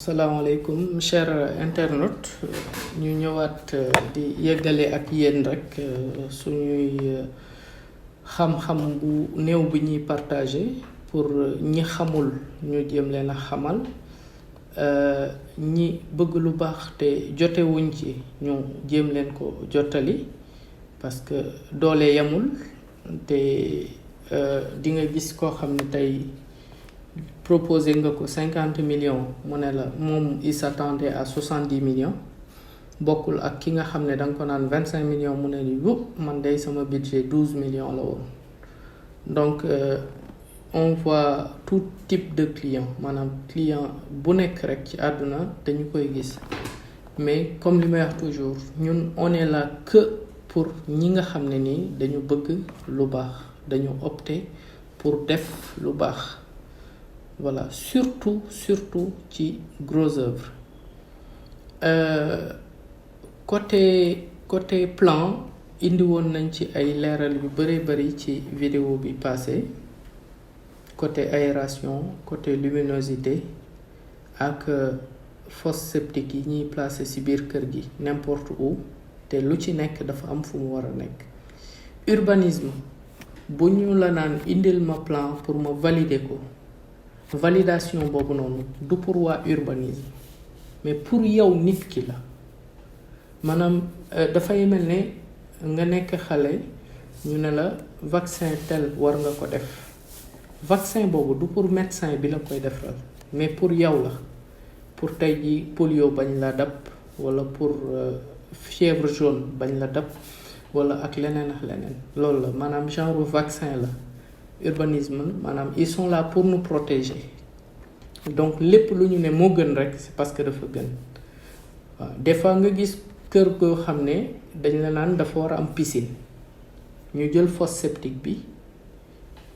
asalaamaaleykum cher internaute ñu ñëwaat di yeggale ak yéen rek suñuy xam-xam bu néew bi ñuy partagé pour ñi xamul ñu jéem leen a xamal ñi bëgg lu baax te jotewuñ ci ñu jéem leen ko jottali parce que doole yamul te di nga gis koo xam ne tey proposé nga ko 50 millions mu ne la moom il s'attendait à 70 millions bokkul ak ki nga xam ne da nga ko naan 25 millions mu ne ni man day sama budget 12 millions la woon. Donc on voit tout type de client maanaam client bu nekk rek ci àdduna dañu koy gis mais comme li may wax toujours ñun on est là que pour ñi nga xam ne nii dañu bëgg lu baax dañu opter pour def lu baax. Voilà, surtout ci gros œuvre. Côté plan indi woon nañ ci ay leeral yu bari ci vidéo bi passé côté aération côté luminosité ak fosse septique yi ñuy placer ci biir kër gi n'importe où te lu ci nekk dafa am fu mu war a nekk. Urbanisme bu ñu la naan indil ma plan pour ma valider ko. Validation boobu noonu du pour waa urbanisme mais pour yow nit ki la maanaam dafay mel ne nga nekk xale ñu ne la vaccin tel war nga ko def vaccin boobu du pour médecin bi la koy defal mais pour yow la pour tey ji polio bañ la dab wala pour fièvre jaune bañ la dab wala ak leneen loolu la maanaam genre vaccin la. Urbanisme maanaam ils sont là pour nous protéger donc lépp lu ñu ne moo gën rek c'est parce que dafa gën waaw des fois nga gis kër goo xam ne dañ la naan dafa war a am piscine ñu jël fosse septique bi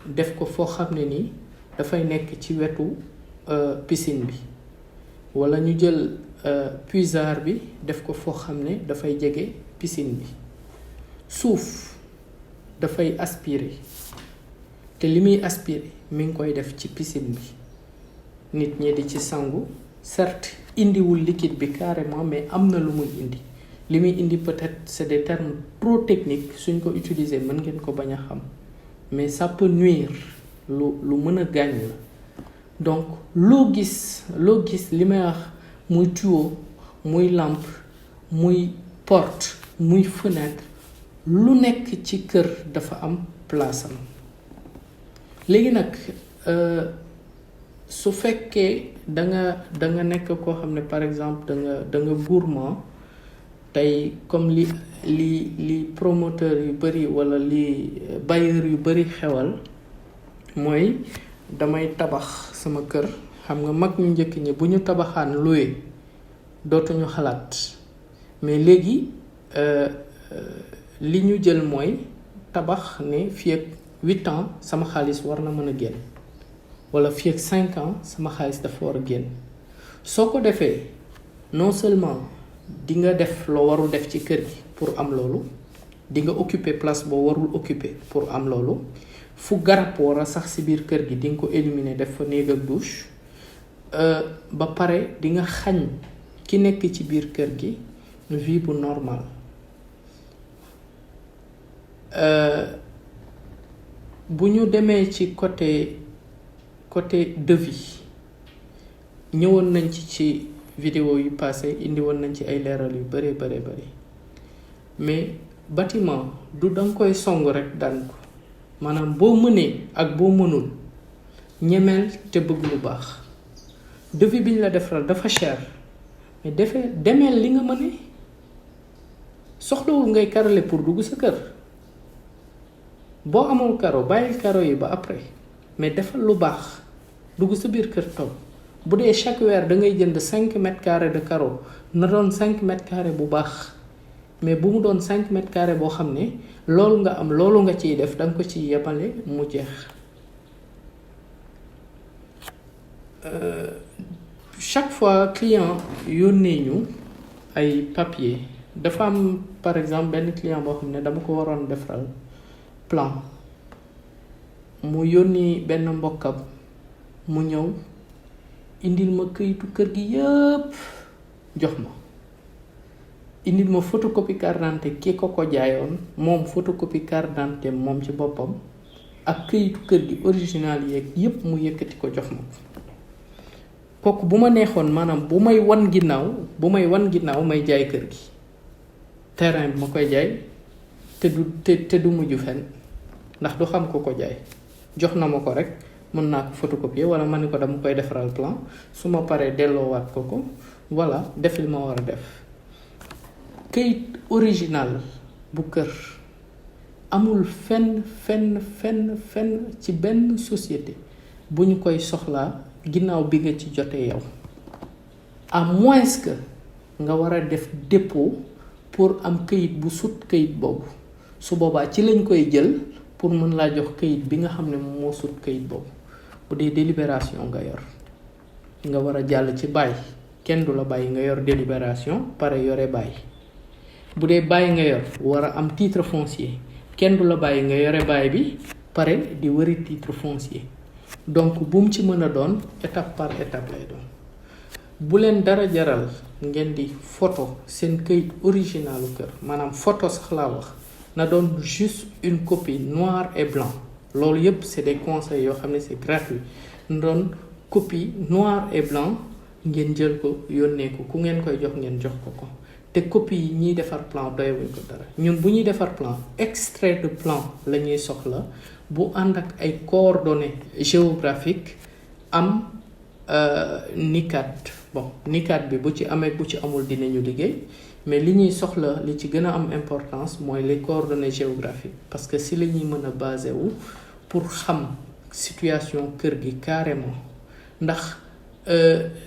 def ko foo xam ne nii dafay nekk ci wetu piscine bi wala ñu jël puisard bi def ko foo xam ne dafay jege piscine bi suuf dafay aspirer. te li muy aspiré mi ngi koy def ci piscine bi nit ñi di ci sangu certes indiwul liquide bi carrément mais am na lu muy indi li muy indi peut-être c'est des termes trop techniques suñ ko utiliser mën ngeen ko bañ a xam mais ça peut nuire lu mën a gaañ la donc loo gis li may wax muy tuyau muy lampe muy porte muy fenêtre lu nekk ci kër dafa am place am. léegi nag su fekkee da nga nekk koo xam ne par exemple da nga gourmand tey comme li promoteur yu bari wala li bailleur yu bari xewal mooy damay tabax sama kër xam nga mag ñu njëkk ñi bu ñu tabaxaan loué dootuñu xalaat mais léegi li ñu jël mooy tabax ne fii ak 8 ans sama xaalis war na mën a génn wala fii ak 5 ans sama xaalis dafa war a génn soo ko defee non seulement di nga def loo warul def ci kër gi pour am loolu di nga occuper place boo warul occuper pour am loolu fu garab war a sax ci biir kër gi di nga ko éliminer def fa néeg ak douche ba pare di nga xañ ki nekk ci biir kër gi vie bu normal. bu ñu demee ci côté devis ñëwoon nañ ci vidéo yu passé indi woon nañ ci ay leeral yu bari mais bâtiment du danga koy song rek daan ko maanaam boo mënee ak boo mënul ñemeel te bëgg lu baax devis bi ñu la defaral dafa cher mais demeel li nga mënee soxlawul ngay karale pour dugg sa kër. boo amul karo bàyyil karo yi ba après mais defal lu baax dugg sa biir kër toog bu dee chaque weer da ngay jënd 5 mètres carrés de carreau na doon 5 mètres carrés bu baax mais bu mu doon 5 mètres carrés boo xam ne loolu nga am loolu nga ciy def da nga ko ciy yemale mu jeex. Chaque fois client yónnee ñu ay papier dafa am par exemple benn client boo xam ne dama ko waroon defaral plan mu yónni benn mbokkam mu ñëw indil ma këyitu kër gi yëpp jox ma indil ma photocopie carte d'identité ki ko jaayoon moom photocopie carte d'identité moom ci boppam ak këyitu kër gi original yeeg yëpp mu yëkkati ko jox ma kooku bu ma neexoon maanaam bu may wan ginnaaw may jaay kër gi terrain bi ma koy jaay te du mujj fenn ndax du xam ko jaay jox na ma ko rek mën naa ko photocopier wala ma ne ko dama koy defaral plan su ma paree delloowaat ko voilà def li ma war a def këyit original bu kër amul fenn ci benn société bu ñu koy soxlaa ginnaaw bi nga ci jotee yow à moins que nga war a def dépôt pour am këyit bu sut këyit boobu su boobaa ci lañ koy jël pour mën laa jox këyit bi nga xam ne moo sut këyit boobu bu dee délibération nga yor nga war a jàll ci bail kenn du la bàyyi nga yor délibération pare yore bail bu dee bail nga yor war a am titre foncier kenn du la bàyyi nga yore bail bi pare di wëri titre foncier donc bu mu ci mën a doon étape par étape lay doon bu leen dara jaral ngeen di photo seen këyit originalu kër maanaam photo sax laa wax na doon juste une copie noir et blanc loolu yëpp c'est des conseils yoo xam ne c'est gratuit na doon copie noir et blanc ngeen jël ko yónnee ko ku ngeen koy jox ngeen jox ko te copie yi ñuy defar plan doyewuñ ko dara ñun bu ñuy defar plan extrait de plan la ñuy soxla bu ànd ak ay coordonnées géographiques am NICAD NICAD bi bu ci amee bu ci amul dinañu liggéey mais li ñuy soxla li ci gën a am importance mooy les coordonnées géographiques parce que si la ñuy mën a basé wu pour xam situation kër gi carrément ndax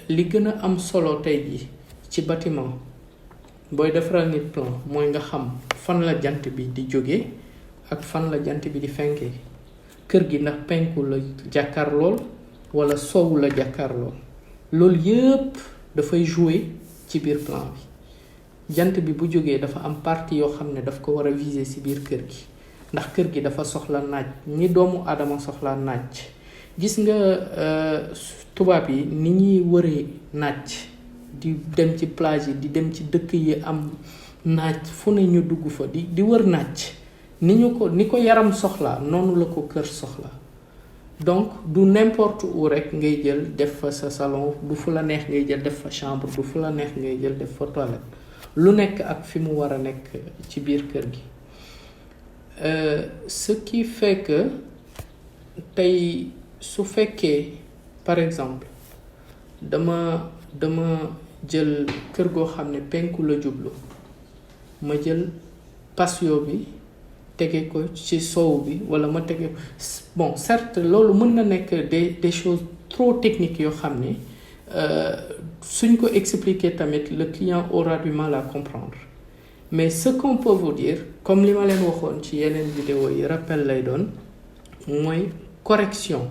li gën a am solo tey ji ci bâtiment booy defaral nit plan mooy nga xam fan la jant bi di jóge ak fan la jant bi di fenkee kër gi ndax penku la jàkkaar lool wala soowu la jàkkaar lool loolu yëpp dafay jouer ci biir plan bi jant bi bu jógee dafa am partie yoo xam ne daf ko war a viser ci biir kër gi ndax kër gi dafa soxla naaj ni doomu aadama soxla naaj gis nga tubaab yi ni ñuy wëree naaj di dem ci plage yi di dem ci dëkk yi am naaj fu ne ñu dugg fa di wër naaj ni ko yaram soxla noonu la ko kër soxla donc du n'importe où rek ngay jël def fa sa salon du fu la neex ngay jël def fa chambre du fu la neex ngay jël def fa toilette lu nekk ak fi mu war a nekk ci biir kër gi ce qui fait que tey su fekkee par exemple dama jël kër goo xam ne penku la jublu ma jël patio bi tege ko ci soow bi wala ma tege bon certes loolu mën na nekk des choses trop techniques yoo xam ne suñ ko expliquer tamit le client aura du mal à comprendre mais ce qu'on peut vous dire comme li ma leen waxoon ci yeneen vidéo yi rappel lay doon mooy correction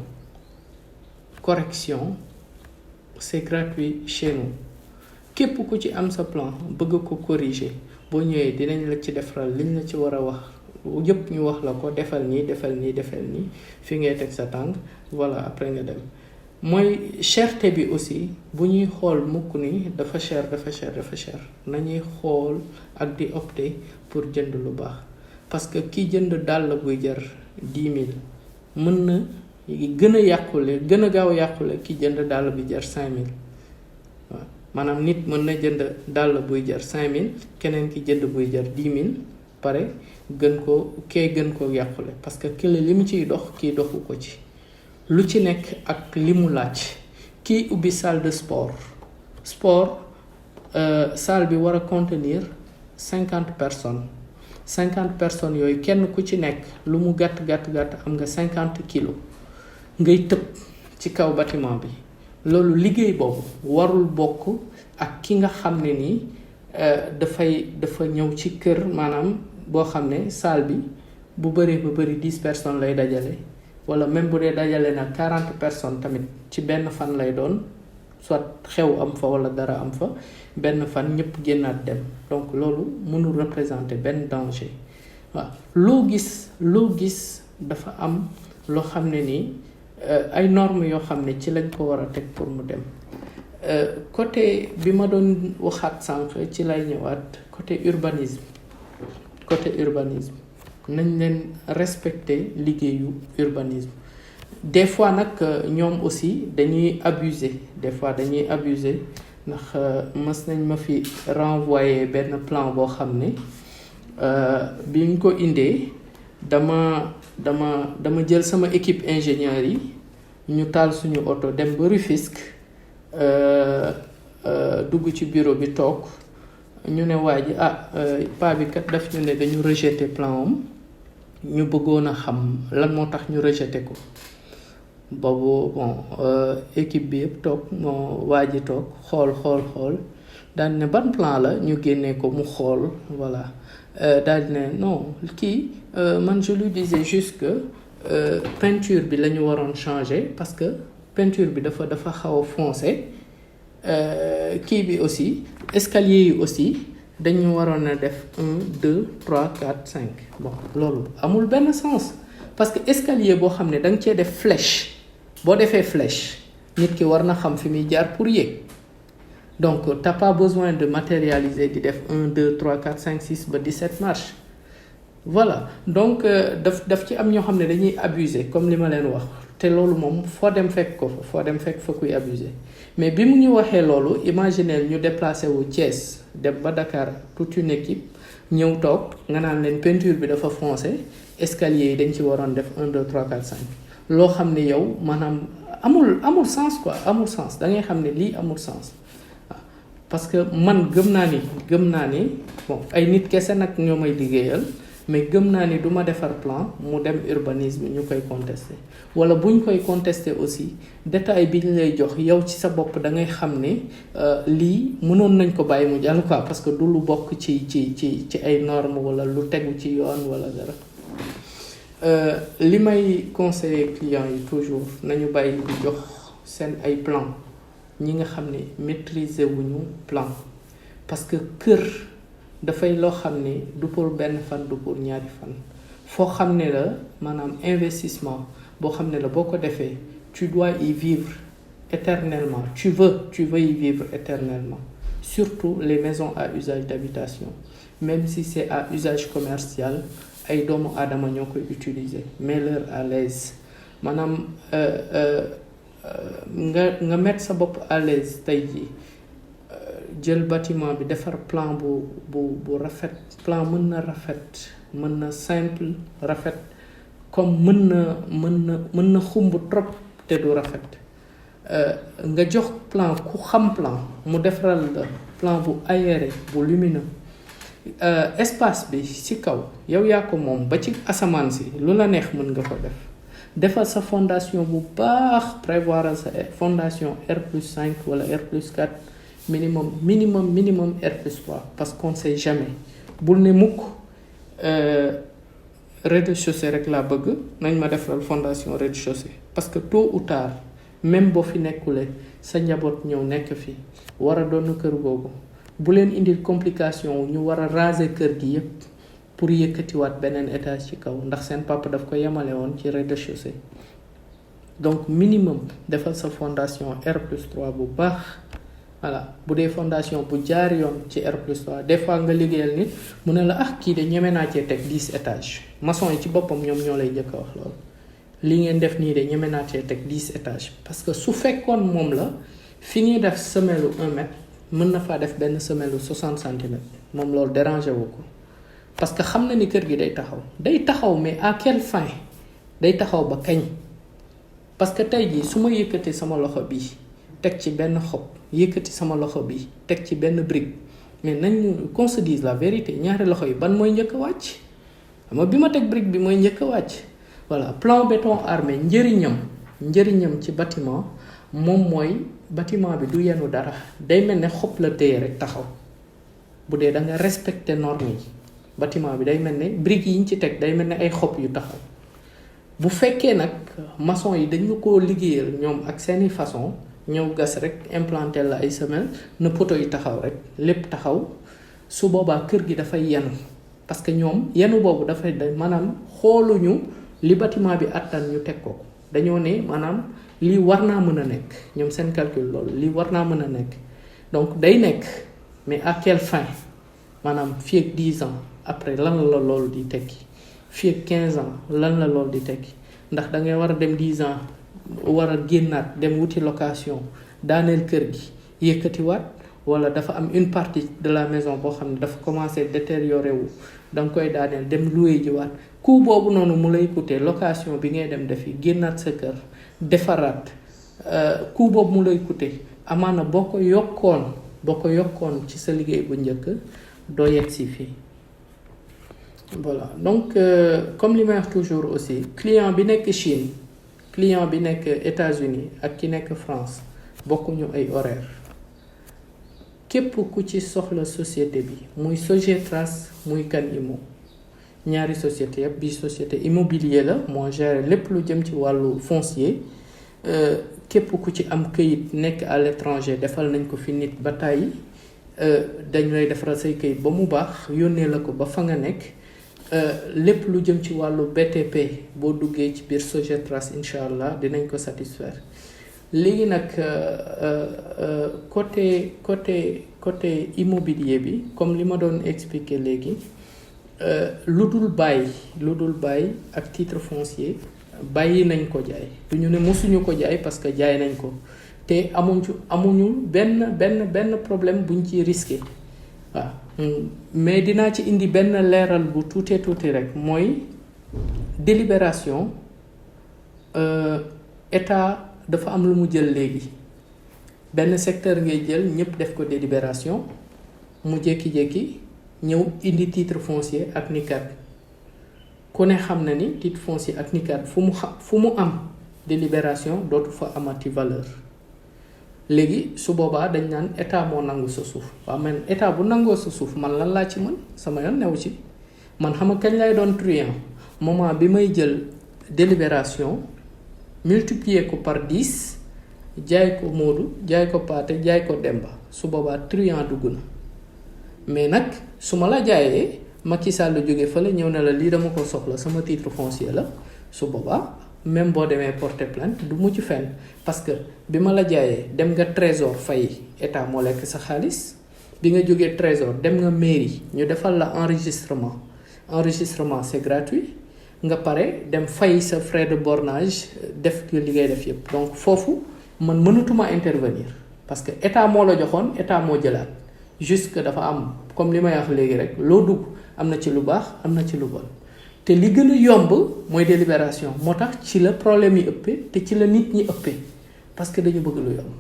c'est gratuit chez nous képp ku ci am sa plan bëgg ko corriger boo ñëwee dinañ la ci defaral liñ la ci war a wax yëpp ñu wax la ko defal nii fi ngay teg sa tànk voilà après nga dem mooy cherté bi aussi bu ñuy xool mukk ni dafa cher nañuy xool ak di opter pour jënd lu baax parce que ki jënd dàll buy jar 10 000 mën na gën a gaaw yàqule ki jënd dàll bi jar 5 000 waaw maanaam nit mën na jënd dàll buy jar 5 000 keneen ki jënd buy jar 10 000 pare gën ko yàqule parce que kële li mu ciy dox kii doxu ko ci lu ci nekk ak li mu laaj kii ubbi salle de sport salle bi war a contenir 50 personnes yooyu kenn ku ci nekk lu mu gàtt am nga 50 kilos ngay tëb ci kaw bâtiment bi loolu liggéey boobu warul bokk ak ki nga xam ne nii dafa ñëw ci kër maanaam boo xam ne salle bi bu bëree ba bëri 10 personnes lay dajale wala même bu dee dajale na 40 personnes tamit ci benn fan lay doon soit xew am fa wala dara am fa benn fan ñëpp génnaat dem donc loolu mënul représenter benn danger waaw loo gis dafa am loo xam ne nii ay normes yoo xam ne ci lañ ko war a teg pour mu dem côté bi ma doon waxaat sànq ci lay ñëwaat côté urbanisme nañ leen respecter liggéeyu urbanisme. Des fois nag ñoom aussi dañuy abuser ndax mës nañ ma fi renvoyer benn plan boo xam ne bi ñu ko indee dama jël sama équipe ingénieur yi ñu taal suñu oto dem ba Rufisque dugg ci bureau bi toog ñu ne waa ji paa bi kat daf ñu ne dañu rejeter plan am ñu bëggoon a xam lan moo tax ñu rejeter ko. boobu équipe bi yëpp toog waa ji toog xool daal ne ban plan la ñu génnee ko mu xool voilà daal ne non kii man je lui disais juste que peinture bi la ñu waroon changer parce que peinture bi dafa xaw a foncé kii bi aussi escalier yi aussi dañu waroon a def 1 2 3 4 5 bon loolu amul benn sens parce que escalier boo xam ne da nga cee def flèche. boo defee flèche nit ki war na xam fi muy jaar pour yéeg donc t'as pas besoin de matérialiser di def 1 2 3 4 5 6 ba 17 marches voilà donc daf ci am ñoo xam ne dañuy abuser comme li ma leen wax te loolu moom foo dem fekk fa kuy abuser mais bi mu ñu waxee loolu imaginez ñu déplacé wu Thiès dem ba Dakar toute une équipe ñëw toog nga naan leen peinture bi dafa foncé escalier yi dañ ci waroon def 1 2 3 4 5 loo xam ne yow maanaam amul sens quoi amul sens da ngay xam ne lii amul sens parce que man gëm naa ni bon ay nit kese nag ñoo may liggéeyal mais gëm naa ni du ma defar plan mu dem urbanisme ñu koy contester wala buñ koy contester aussi détail bi ñu lay jox yow ci sa bopp da ngay xam ne lii mënoon nañ ko bàyyi mu jàll quoi parce que du lu bokk ci ay normes wala lu tegu ci yoon wala dara. li may conseiller clients yi toujours nañu bàyyi di jox seen ay plan ñi nga xam ne maîtriser wuñu plan parce que kër dafay loo xam ne du pour benn fan du pour ñaari fan foo xam ne la maanaam investissement boo xam ne la boo ko defee tu dois y vivre éternellement tu veux y vivre éternellement surtout les maisons à usage d'habitation même si c'est à usage commercial ay doomu aadama ñoo koy utiliser mets-leur à l'aise maanaam nga mettre sa bopp à l'aise tey jii jël bâtiment bi defar plan bu rafet plan mën na rafet mën na simple rafet comme mën na xumb trop te du rafet nga jox plan ku xam plan mu defaral la plan bu aéré bu lumineux espace bi ci kaw yow yaa ko moom ba ci asamaan si lu la neex mën nga ko defal sa fondation bu baax prévoir sa fondation R+5 wala R+4 minimum R+3 parce qu'on sait jamais bul ne mukk rez-de-chaussée rek laa bëgg nañ ma defaral fondation rez-de-chaussée parce que tôt ou tard même boo fi nekkule sa njaboot ñëw nekk fi war a doon kër googu bu leen indil complication ñu war a raser kër gi yépp pour yëkkatiwaat beneen étage ci kaw ndax seen papa daf ko yemale woon ci rez-de-chaussée donc minimum defal sa fondation R+3 bu baax voilà bu dee fondation bu jaar yoon ci R+3 des fois nga liggéeyal nit mu ne la kii de ñeme naa cee teg 10 étages maçon yi ci boppam ñoom ñoo lay jëkk a wax loolu li ngeen def nii de ñeme naa cee teg 10 étages parce que su fekkoon moom la fi ñuy def semelle 1 mètre mën na faa def benn semelle 60 centimètres moom loolu dérangé wu ko parce que xam na ni kër gi day taxaw mais à quelle fin day taxaw ba kañ parce que tey jii su ma yëkkati sama loxo bi teg ci benn xob yëkkati sama loxo bi teg ci benn brique mais nañ qu'on se dise la vérité ñaari loxo yi ban mooy njëkk a wàcc xam nga bi ma teg brique bi mooy njëkk a wàcc voilà plan béton armé njëriñam ci bâtiment moom mooy bâtiment bi du yenu dara day mel ne xob la téye rek taxaw bu dee da nga respecter normes yi bâtiment bi day mel ne briques yi ñu ci teg day mel ne ay xob yu taxaw bu fekkee nag maçon yi dañu ko liggéeyal ñoom ak seeni façon ñëw gas rek implanter la ay semelle na poto yi taxaw rek lépp taxaw su boobaa kër gi dafay yenu parce que ñoom yenu boobu dafay maanaam xooluñu li bâtiment bi attan ñu teg ko dañoo ne maanaam lii war naa mën a nekk ñoom seen calcul loolu lii war naa mën a nekk donc day nekk mais à quelle fin maanaam fii ak 10 ans après lan la loolu di tekki fii ak 15 ans lan la loolu di tekki ndax da ngay war a dem 10 ans war a génnaat dem wuti location daaneel kër gi yëkkatiwaat wala dafa am une partie de la maison boo xam ne dafa commencé détérioré wu da nga koy daaneel dem loué jiwaat coût boobu noonu mu lay coûter location bi ngay dem defi génnaat sa kër defaraat coût boobu mu lay coûter amaana boo ko yokkoon ci sa liggéey bu njëkk doo yegg si fii voilà donc comme li may wax toujours aussi client bi nekk Chine client bi nekk États-Unis ak ki nekk France bokkuñu ay horaire képp ku ci soxla société bi muy Sogetras muy Kan Immo ñaari société yëpp bi société immobilier la moo gère lépp lu jëm ci wàllu foncier képp ku ci am këyit nekk à l'étranger defal nañ ko fi nit ba tàyyi dañ lay defaral say këyit ba mu baax yónnee la ko ba fa nga nekk lépp lu jëm ci wàllu BTP boo duggee ci biir Sogetras incha allah dinañ ko satisfaire léegi nag côté immobilier bi comme li ma doon expliquer léegi lu dul bàyyi ak titre foncier bàyyi nañ ko jaay du ñu ne mosuñu ko jaay parce que jaay nañ ko te amuñu benn problème buñ ci risqué waaw mais dinaa ci indi benn leeral bu tuuti rek mooy délibération état dafa am lu mu jël léegi benn secteur ngay jël ñëpp def ko délibération mu jékki-jékki ñëw indi titre foncier ak nikat ku ne xam na ni titre foncier ak nikat fu mu am délibération dootu fa amati valeur léegi su boobaa dañ naan état moo nangu sa suuf waaw man état bu nangoo sa suuf man lan laa ci mën sama yoon newu ci man xam nga kañ lay doon truand moment bi may jël délibération multiplier ko par 10 jaay ko Modou jaay ko Paate jaay ko Demba su boobaa truand dugg na mais nag su ma la jaayee Macky Sall jóge fa la ñëw na la lii dama ko soxla sama titre foncier la su boobaa même boo demee porter plainte du mucc fenn parce que bi ma la jaayee dem nga trésor fay état moo lekk sa xaalis bi nga jógee trésor dem nga mairie ñu defal la enregistrement c'est gratuit nga pare dem fay sa frais de bornage def li ngay def yëpp donc foofu man mënatuma intervenir parce que état moo la joxoon état moo jëlaat juste que dafa am comme li may wax léegi rek loo dugg am na ci lu baax am na ci lu bon te li gën a yomb mooy délibération moo tax ci la problème yi ëppee te ci la nit ñi ëppee parce que dañu bëgg lu yomb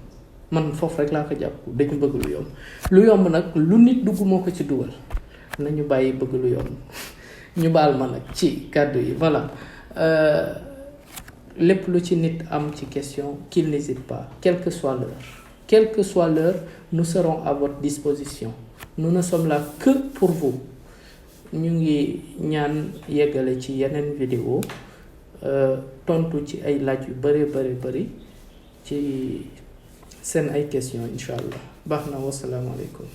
man foofu rek laa ko jàpp dañu bëgg lu yomb nag lu nit dugg moo ko ci dugal nañu bàyyi bëgg lu yomb ñu baal ma nag ci kàddu yi voilà lépp lu ci nit am ci question qu'il n'hésite pas quelle que soit l'heure nous serons à votre disposition nous ne sommes là que pour vous ñu ngi ñaan yeggale ci yeneen vidéo tontu ci ay laaj yu bëri ci seen ay question incha allah baax na wasalaamaaleykum